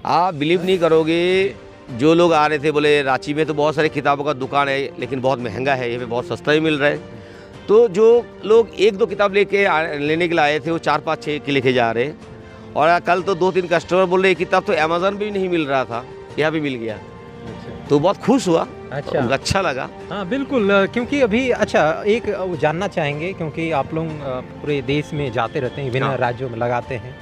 आप बिलीव नहीं करोगे, जो लोग आ रहे थे बोले रांची में तो बहुत सारी किताबों का दुकान है लेकिन बहुत महंगा है, ये पे बहुत सस्ता ही मिल रहा है। तो जो लोग एक दो किताब लेने के लिए आए थे वो 4-5-6 के लेके जा रहे हैं। और कल तो 2-3 कस्टमर बोल रहे ये किताब तो अमेज़न पे भी नहीं मिल रहा था, यहाँ भी मिल गया। तो बहुत खुश हुआ, अच्छा, उनको अच्छा लगा। हाँ बिल्कुल, क्योंकि अभी अच्छा एक जानना चाहेंगे, क्योंकि आप लोग पूरे देश में जाते रहते हैं, विभिन्न राज्यों में लगाते हैं,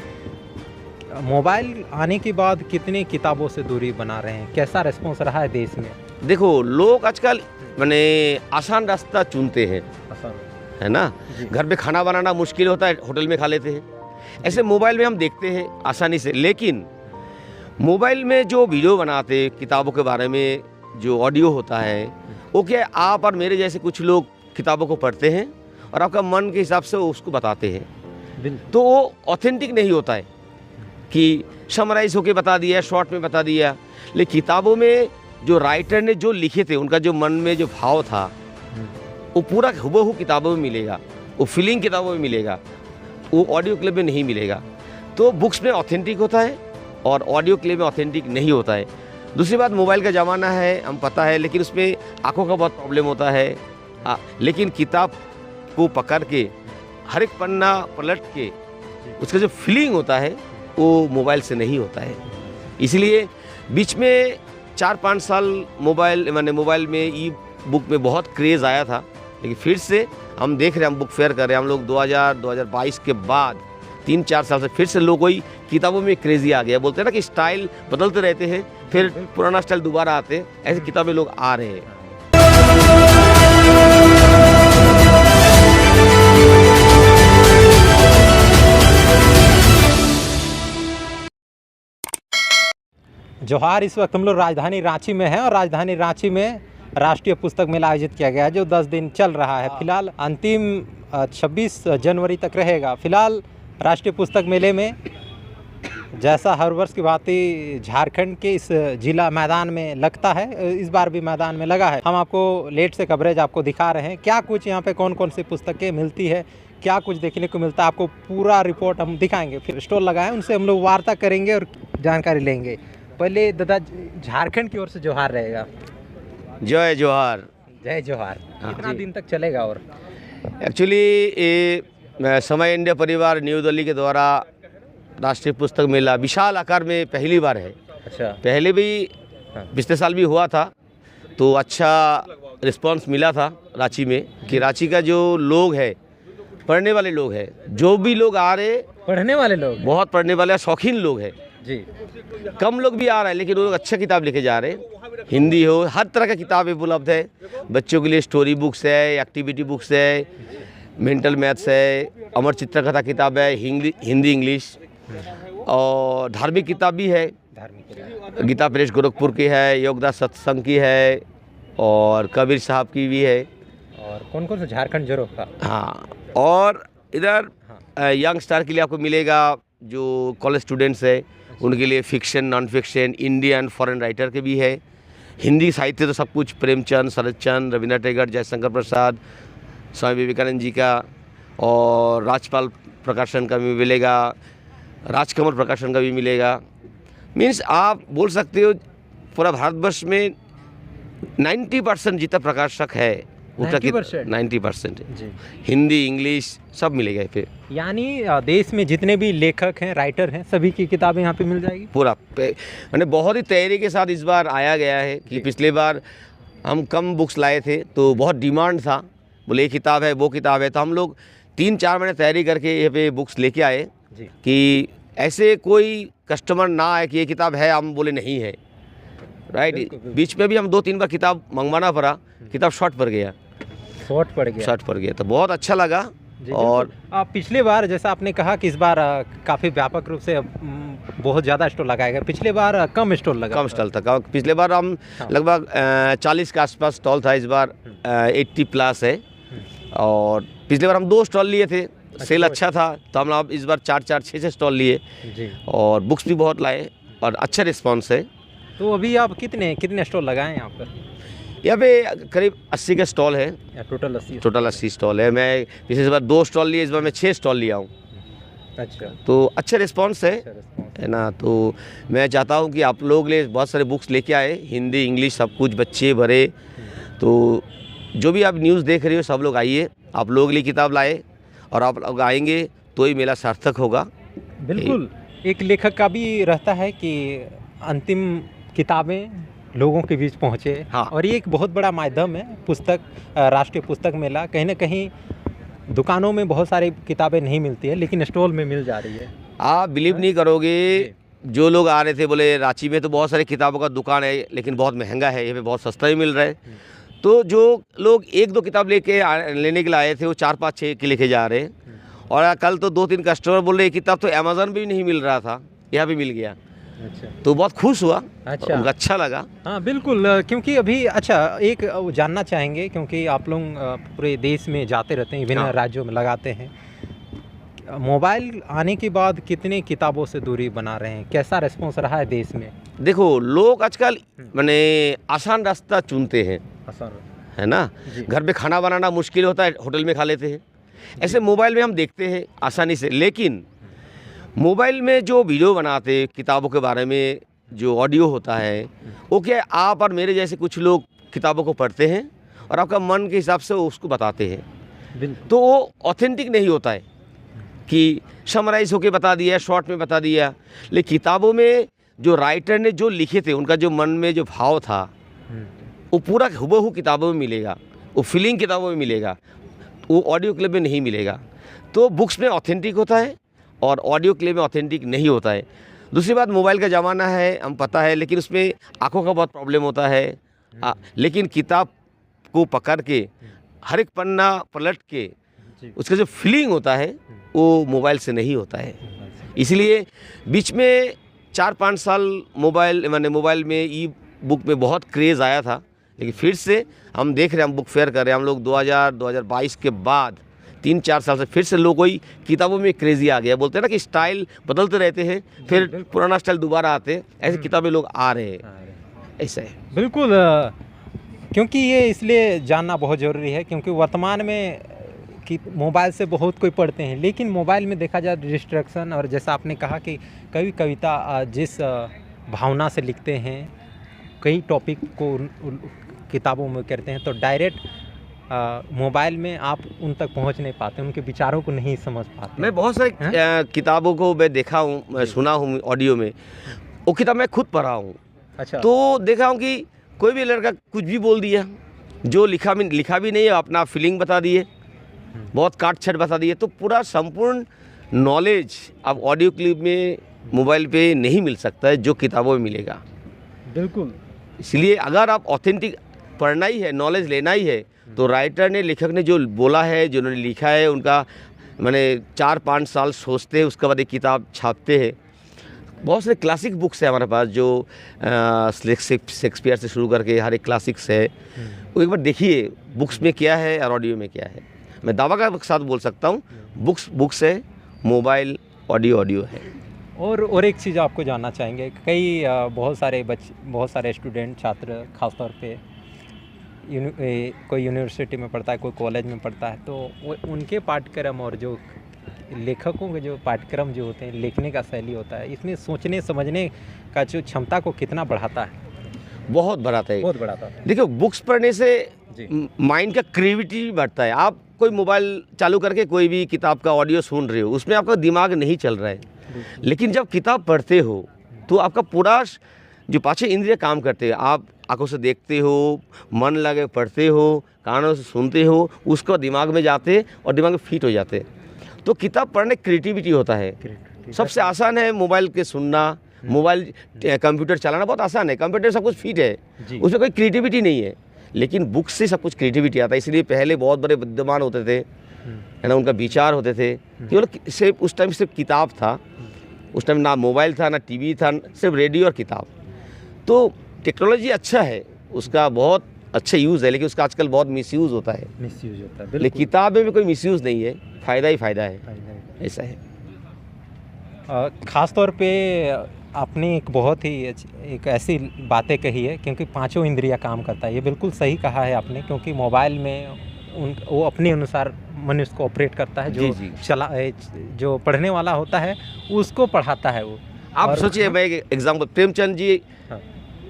मोबाइल आने के बाद कितने किताबों से दूरी बना रहे हैं, कैसा रिस्पॉन्स रहा है देश में? देखो लोग आजकल मैंने आसान रास्ता चुनते हैं, है ना। घर पे खाना बनाना मुश्किल होता है, होटल में खा लेते हैं। ऐसे मोबाइल में हम देखते हैं आसानी से, लेकिन मोबाइल में जो वीडियो बनाते किताबों के बारे में, जो ऑडियो होता है, वो क्या आप और मेरे जैसे कुछ लोग किताबों को पढ़ते हैं और आपका मन के हिसाब से उसको बताते हैं, तो वो ऑथेंटिक नहीं होता है कि समराइज होके बता दिया, शॉर्ट में बता दिया। लेकिन किताबों में जो राइटर ने जो लिखे थे, उनका जो मन में जो भाव था, वो पूरा हुबहू किताबों में मिलेगा, वो फीलिंग किताबों में मिलेगा, वो ऑडियो क्लिप में नहीं मिलेगा। तो बुक्स में ऑथेंटिक होता है और ऑडियो क्लिप में ऑथेंटिक नहीं होता है। दूसरी बात, मोबाइल का ज़माना है, हम पता है, लेकिन उसमें आँखों का बहुत प्रॉब्लम होता है। लेकिन किताब को पकड़ के हर एक पन्ना पलट के उसका जो फीलिंग होता है वो मोबाइल से नहीं होता है। इसलिए बीच में 4-5 साल मोबाइल में ई बुक में बहुत क्रेज़ आया था, लेकिन फिर से हम देख रहे हैं, हम बुक फेयर कर रहे हैं, हम लोग 2022 के बाद 3-4 साल से फिर से लोगों को किताबों में क्रेज़ी आ गया। बोलते हैं ना कि स्टाइल बदलते रहते हैं, फिर पुराना स्टाइल दोबारा आते हैं, ऐसे किताबें लोग आ रहे हैं। जोहार, इस वक्त हम लोग राजधानी रांची में हैं और राजधानी रांची में राष्ट्रीय पुस्तक मेला आयोजित किया गया है जो 10 दिन चल रहा है। फिलहाल अंतिम 26 जनवरी तक रहेगा। फिलहाल राष्ट्रीय पुस्तक मेले में जैसा हर वर्ष की भांति झारखंड के इस जिला मैदान में लगता है, इस बार भी मैदान में लगा है। हम आपको लेट से कवरेज आपको दिखा रहे हैं, क्या कुछ यहाँ पे कौन कौन सी पुस्तकें मिलती है, क्या कुछ देखने को मिलता है, आपको पूरा रिपोर्ट हम दिखाएंगे। फिर स्टॉल लगाए, उनसे हम लोग वार्ता करेंगे और जानकारी लेंगे। पहले दादा, झारखंड की ओर से जोहार रहेगा। जय जोहार। जय जोहार। कितना दिन तक चलेगा? और एक्चुअली ये समय इंडिया परिवार न्यू दिल्ली के द्वारा राष्ट्रीय पुस्तक मेला विशाल आकार में पहली बार है। अच्छा, पहले भी पिछले साल भी हुआ था, तो अच्छा रिस्पांस मिला था रांची में कि रांची का जो लोग है, पढ़ने वाले लोग हैं, जो भी लोग आ रहे, पढ़ने वाले लोग बहुत पढ़ने वाले शौकीन लोग हैं जी। कम लोग भी आ रहे हैं, लेकिन वो लोग अच्छा किताब लेके जा रहे हैं। हिंदी हो, हर तरह का किताब उपलब्ध है। बच्चों के लिए स्टोरी बुक्स है, एक्टिविटी बुक्स है, मेंटल मैथ्स है, अमर चित्रकथा किताब है, हिंदी इंग्लिश, और धार्मिक किताब भी है। गीता प्रेस गोरखपुर की है, योगदास सत्संग की है, और कबीर साहब की भी है। और कौन कौन सा? झारखंड जरो का। हाँ, और इधर यंग स्टार के लिए आपको मिलेगा, जो कॉलेज स्टूडेंट्स है उनके लिए fiction, non fiction, Indian foreign writer के भी है। हिंदी साहित्य तो सब कुछ, प्रेमचंद, शरदचंद्र, रविन्द्रनाथ टैगोर, जयशंकर प्रसाद, स्वामी विवेकानंद जी का, और राजपाल प्रकाशन का भी मिलेगा, राजकमल प्रकाशन का भी मिलेगा। मीन्स आप बोल सकते हो पूरा भारतवर्ष में 90% जितना प्रकाशक है, 90% हिंदी इंग्लिश सब मिलेगा फिर। यानी देश में जितने भी लेखक हैं, राइटर हैं, सभी की किताबें यहाँ पे मिल जाएगी। पूरा मैंने बहुत ही तैयारी के साथ इस बार आया गया है कि पिछले बार हम कम बुक्स लाए थे तो बहुत डिमांड था, बोले ये किताब है, वो किताब है, तो हम लोग 3-4 महीने तैयारी करके यहाँ पे बुक्स लेके आए कि ऐसे कोई कस्टमर ना आए कि ये किताब है, हम बोले नहीं है। राइट, बीच में भी हम 2-3 बार किताब मंगवाना पड़ा, किताब शॉर्ट पड़ गया, तो बहुत अच्छा लगा। और पिछले बार जैसा आपने कहा कि इस बार काफ़ी व्यापक रूप से बहुत ज़्यादा स्टॉल लगाया गया, पिछले बार कम स्टॉल लगा, कम स्टॉल था। पिछले बार हम लगभग 40 के आसपास स्टॉल था, इस बार 80+ है। और पिछले बार हम 2 स्टॉल लिए थे, सेल अच्छा था, तो हम लोग इस बार 4-4, 6 स्टॉल लिए और बुक्स भी बहुत लाए और अच्छा रिस्पॉन्स है। तो अभी आप कितने स्टॉल लगाए यहाँ पर? यहाँ पे करीब 80 का स्टॉल है, टोटल 80 स्टॉल है। मैं पिछले बार 2 स्टॉल लिए, इस बार मैं 6 स्टॉल लिया हूँ। अच्छा, तो अच्छा रिस्पॉन्स है। है ना। तो मैं चाहता हूँ कि आप लोग ले बहुत सारे बुक्स लेके आए, हिंदी इंग्लिश सब कुछ, बच्चे बड़े। तो जो भी आप न्यूज़ देख रहे हो सब लोग आइए, आप लोग लिए किताब लाए और आप लोग आएंगे तो ही मेला सार्थक होगा। बिल्कुल। एक लेखक का भी रहता है कि अंतिम किताबें लोगों के बीच पहुँचे। हाँ। और ये एक बहुत बड़ा माध्यम है पुस्तक, राष्ट्रीय पुस्तक मेला। कहीं ना कहीं दुकानों में बहुत सारी किताबें नहीं मिलती है, लेकिन स्टॉल में मिल जा रही है। आप बिलीव नहीं करोगे, जो लोग आ रहे थे बोले रांची में तो बहुत सारी किताबों का दुकान है लेकिन बहुत महंगा है, ये पे बहुत सस्ता ही मिल रहा है। तो जो लोग 1-2 किताब लेने के लिए आए थे वो 4-5-6 के लेके जा रहे हैं। और कल तो 2-3 कस्टमर बोल रहे किताब तो अमेज़न पे भी नहीं मिल रहा था, यहाँ भी मिल गया। अच्छा। तो बहुत खुश हुआ। अच्छा। उनको अच्छा लगा। हाँ बिल्कुल, क्योंकि अभी अच्छा एक जानना चाहेंगे, क्योंकि आप लोग पूरे देश में जाते रहते हैं, विभिन्न हाँ। राज्यों में लगाते हैं। मोबाइल आने के बाद कितने किताबों से दूरी बना रहे हैं, कैसा रिस्पॉन्स रहा है देश में? देखो लोग आजकल मैंने आसान रास्ता चुनते हैं, आसान है ना। घर पे खाना बनाना मुश्किल होता है, होटल में खा लेते हैं। ऐसे मोबाइल में हम देखते हैं आसानी से। लेकिन मोबाइल में जो वीडियो बनाते हैं किताबों के बारे में, जो ऑडियो होता है, वो क्या है, आप और मेरे जैसे कुछ लोग किताबों को पढ़ते हैं और आपका मन के हिसाब से उसको बताते हैं। तो वो ऑथेंटिक नहीं होता है कि समराइज होके बता दिया, शॉर्ट में बता दिया। लेकिन किताबों में जो राइटर ने जो लिखे थे, उनका जो मन में जो भाव था, वो पूरा हुबहू किताबों में मिलेगा, वो फीलिंग किताबों में मिलेगा, वो ऑडियो क्लिप में नहीं मिलेगा। तो बुक्स में ऑथेंटिक होता है और ऑडियो क्लिप में ऑथेंटिक नहीं होता है। दूसरी बात, मोबाइल का ज़माना है, हम पता है, लेकिन उसमें आँखों का बहुत प्रॉब्लम होता है। लेकिन किताब को पकड़ के हर एक पन्ना पलट के उसका जो फीलिंग होता है वो मोबाइल से नहीं होता है। इसलिए बीच में 4-5 साल मोबाइल में ई बुक में बहुत क्रेज़ आया था, लेकिन फिर से हम देख रहे हैं, हम बुक फेयर कर रहे हैं, हम लोग 2022 के बाद 3-4 साल से फिर से लोग कोई किताबों में क्रेज़ी आ गया। बोलते हैं ना कि स्टाइल बदलते रहते हैं, फिर पुराना स्टाइल दोबारा आते हैं, ऐसे किताबें लोग आ रहे हैं। ऐसा है। बिल्कुल, क्योंकि ये इसलिए जानना बहुत ज़रूरी है क्योंकि वर्तमान में कि मोबाइल से बहुत कोई पढ़ते हैं, लेकिन मोबाइल में देखा जाए डिस्ट्रैक्शन, और जैसा आपने कहा कि कविता जिस भावना से लिखते हैं, कई टॉपिक को किताबों में करते हैं, तो डायरेक्ट मोबाइल में आप उन तक पहुंच नहीं पाते, उनके विचारों को नहीं समझ पाते। मैं बहुत सारी किताबों को मैं देखा हूँ, मैं सुना हूँ ऑडियो में, वो किताब मैं खुद पढ़ा हूँ। अच्छा। तो देखा हूँ कि कोई भी लड़का कुछ भी बोल दिया, जो लिखा भी नहीं है, अपना फीलिंग बता दिए, बहुत काट छट बता दिए। तो पूरा संपूर्ण नॉलेज अब ऑडियो क्लिप में मोबाइल पे नहीं मिल सकता है जो किताबों में मिलेगा। बिल्कुल। इसलिए अगर आप ऑथेंटिक पढ़ना ही है, नॉलेज लेना ही है, तो राइटर ने, लेखक ने जो बोला है, जो उन्होंने लिखा है, उनका मैंने 4-5 साल सोचते हैं, उसके बाद एक किताब छापते हैं। बहुत सारे क्लासिक बुक्स है हमारे पास, जो शेक्सपियर से शुरू करके हर एक क्लासिक्स है। वो एक बार देखिए बुक्स में क्या है और ऑडियो में क्या है। मैं दावा के साथ बोल सकता हूँ, बुक्स है, मोबाइल ऑडियो है। और एक चीज़ आपको जानना चाहेंगे, कई बहुत सारे स्टूडेंट, छात्र, खासतौर पे कोई यूनिवर्सिटी में पढ़ता है, कोई कॉलेज में पढ़ता है, तो वो उनके पाठ्यक्रम और जो लेखकों के जो पाठ्यक्रम जो होते हैं, लिखने का शैली होता है, इसमें सोचने समझने का जो क्षमता को कितना बढ़ाता है? बहुत बढ़ाता है, बहुत बढ़ाता है। देखो बुक्स पढ़ने से माइंड का क्रिएटिविटी बढ़ता है। आप कोई मोबाइल चालू करके कोई भी किताब का ऑडियो सुन रहे हो, उसमें आपका दिमाग नहीं चल रहा है, लेकिन जब किताब पढ़ते हो तो आपका पूरा जो 5 इंद्रिय काम करते हैं। आप आंखों से देखते हो, मन लगे पढ़ते हो, कानों से सुनते हो, उसको दिमाग में जाते और दिमाग में फिट हो जाते। तो किताब पढ़ने क्रिएटिविटी होता है। सबसे आसान है मोबाइल के सुनना, मोबाइल कंप्यूटर चलाना बहुत आसान है, कंप्यूटर सब कुछ फिट है, उसमें कोई क्रिएटिविटी नहीं है। लेकिन बुक से सब कुछ क्रिएटिविटी आता है। इसलिए पहले बहुत बड़े विद्वान होते थे, है ना, उनका विचार होते थे, केवल सिर्फ उस टाइम सिर्फ किताब था, उस टाइम ना मोबाइल था, ना टीवी था, सिर्फ रेडियो और किताब। तो टेक्नोलॉजी अच्छा है, उसका बहुत अच्छा यूज़ है, लेकिन उसका आजकल बहुत मिसयूज़ होता है। लेकिन किताबें में कोई मिसयूज़ नहीं है, फ़ायदा ही फ़ायदा है, ऐसा है। ख़ास तौर पे आपने एक बहुत ही एक ऐसी बातें कही है, क्योंकि 5 इंद्रियां काम करता है, ये बिल्कुल सही कहा है आपने, क्योंकि मोबाइल में वो अपने अनुसार मनुष्य को ऑपरेट करता है, जो पढ़ने वाला होता है उसको पढ़ाता है वो, आप और- सोचिए, मैं एक एग्जाम्पल, प्रेमचंद जी हाँ।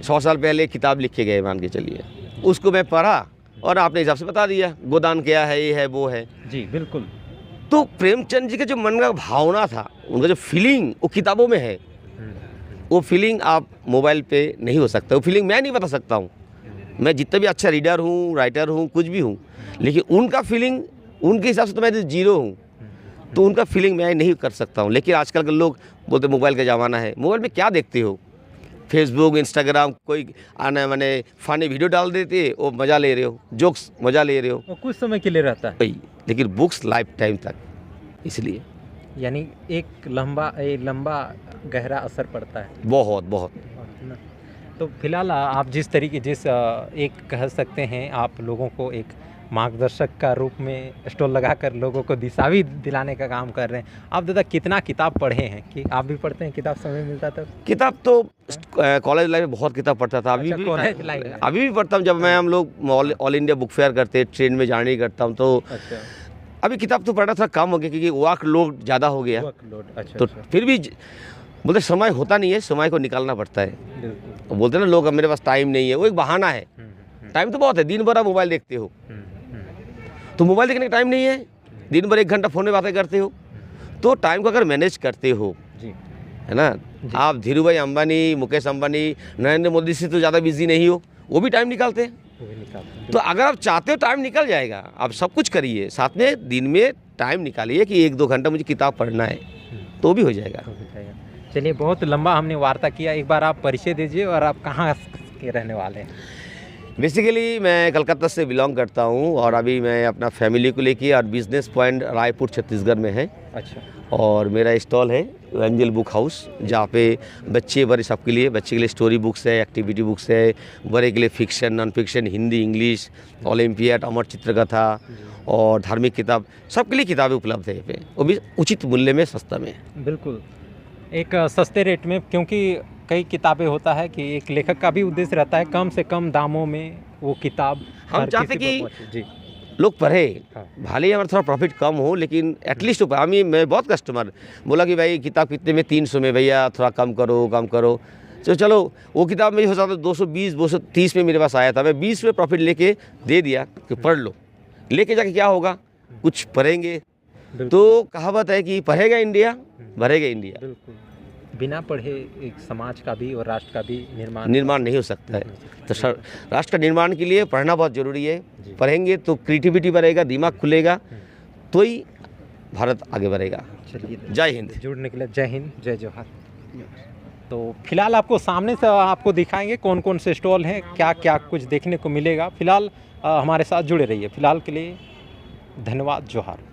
100 साल पहले किताब लिख के गए, मान के चलिए, उसको मैं पढ़ा और आपने हिसाब से बता दिया गोदान क्या है, ये है, वो है। जी बिल्कुल। तो प्रेमचंद जी का जो मन का भावना था, उनका जो फीलिंग, वो किताबों में है। वो फीलिंग आप मोबाइल पे नहीं हो सकता, वो फीलिंग मैं नहीं बता सकता हूँ। मैं जितना भी अच्छा रीडर हूँ, राइटर हूँ, कुछ भी हूँ, लेकिन उनका फीलिंग, उनके हिसाब से तो मैं जीरो हूँ, तो उनका फीलिंग मैं नहीं कर सकता हूँ। लेकिन आजकल के लोग बोलते मोबाइल का ज़माना है, मोबाइल में क्या देखते हो, फेसबुक, इंस्टाग्राम, कोई आना मैंने फ़नी वीडियो डाल देते, वो मज़ा ले रहे हो, जोक्स मज़ा ले रहे हो वो कुछ समय के लिए रहता है, भाई, लेकिन बुक्स लाइफ टाइम तक, इसलिए यानी एक लंबा गहरा असर पड़ता है। बहुत बहुत। ना। तो फिलहाल आप एक कह सकते हैं, आप लोगों को एक मार्गदर्शक का रूप में स्टॉल लगाकर लोगों को दिशा भी दिलाने का काम कर रहे हैं। आप दादा कितना किताब पढ़े हैं, कि आप भी पढ़ते हैं, किताब समय मिलता था? किताब तो कॉलेज लाइफ में बहुत किताब पढ़ता था, अभी अच्छा, भी कॉलेज लाइफ में। अभी भी पढ़ता हूँ। जब मैं हम लोग ऑल इंडिया बुक फेयर करते, ट्रेन में जाने करता हूँ, तो अच्छा, अभी किताब तो पढ़ना थोड़ा कम हो गया क्योंकि वर्क लोड ज़्यादा हो गया। वर्कलोड। अच्छा, तो अच्छा, फिर भी बोलते समय होता नहीं है, समय को निकालना पड़ता है। बिल्कुल। तो बोलते ना लोग, अब मेरे पास टाइम नहीं है, वो एक बहाना है। टाइम तो बहुत है, दिन भर आप मोबाइल देखते हो, तो मोबाइल देखने का टाइम नहीं है, दिन भर 1 घंटा फ़ोन में बातें करते हो, तो टाइम को अगर मैनेज करते हो, जी है ना, आप धीरू भाई अंबानी, मुकेश अंबानी, नरेंद्र मोदी से तो ज़्यादा बिजी नहीं हो, वो भी टाइम निकालते हैं। वो भी निकालते हैं। तो अगर आप चाहते हो टाइम निकल जाएगा, आप सब कुछ करिए, साथ में दिन में टाइम निकालिए कि 1-2 घंटा मुझे किताब पढ़ना है, तो भी हो जाएगा। हो जाएगा। चलिए, बहुत लंबा हमने वार्ता किया, एक बार आप परिचय दीजिए और आप कहाँ के रहने वाले हैं? बेसिकली मैं कलकत्ता से बिलोंग करता हूँ और अभी मैं अपना फैमिली को लेके और बिजनेस पॉइंट रायपुर छत्तीसगढ़ में है। अच्छा, और मेरा स्टॉल है एंजल बुक हाउस, जहाँ पे बच्चे बड़े सबके लिए, बच्चे के लिए स्टोरी बुक्स है, एक्टिविटी बुक्स है, बड़े के लिए fiction, non fiction, Hindi, English, olympiad, Amar Chitra और धार्मिक किताब, सबके लिए किताबें उपलब्ध है यहाँ पे, वो भी उचित मूल्य में, सस्ता में। बिल्कुल, एक सस्ते रेट में, क्योंकि कई किताबें होता है कि एक लेखक का भी उद्देश्य रहता है कम से कम दामों में वो किताब हम हर चाहते किसी को कि पहुंचे। जी, लोग पढ़े, हाँ। भले ही हमारा थोड़ा प्रॉफिट कम हो, लेकिन एटलीस्ट मैं बहुत कस्टमर बोला कि भाई किताब कितने में, 300 में, भैया थोड़ा कम करो। तो चलो, वो किताब मेरी हो सकता 220, 230 में मेरे पास आया था, मैं 20 में प्रॉफिट लेके दे दिया कि पढ़ लो। लेके जाके क्या होगा, कुछ पढ़ेंगे, तो कहावत है कि पढ़ेगा इंडिया, भरेगा इंडिया। बिल्कुल, बिना पढ़े एक समाज का भी और राष्ट्र का भी निर्माण नहीं हो सकता है। तो राष्ट्र का निर्माण के लिए पढ़ना बहुत ज़रूरी है। पढ़ेंगे तो क्रिएटिविटी बढ़ेगा, दिमाग खुलेगा, तो ही भारत आगे बढ़ेगा। चलिए, जय हिंद। जुड़ने के लिए जय हिंद, जय जोहार। तो फिलहाल आपको सामने से आपको दिखाएंगे कौन कौन से स्टॉल हैं, क्या क्या कुछ देखने को मिलेगा। फिलहाल हमारे साथ जुड़े रहिए। फिलहाल के लिए धन्यवाद, जोहार।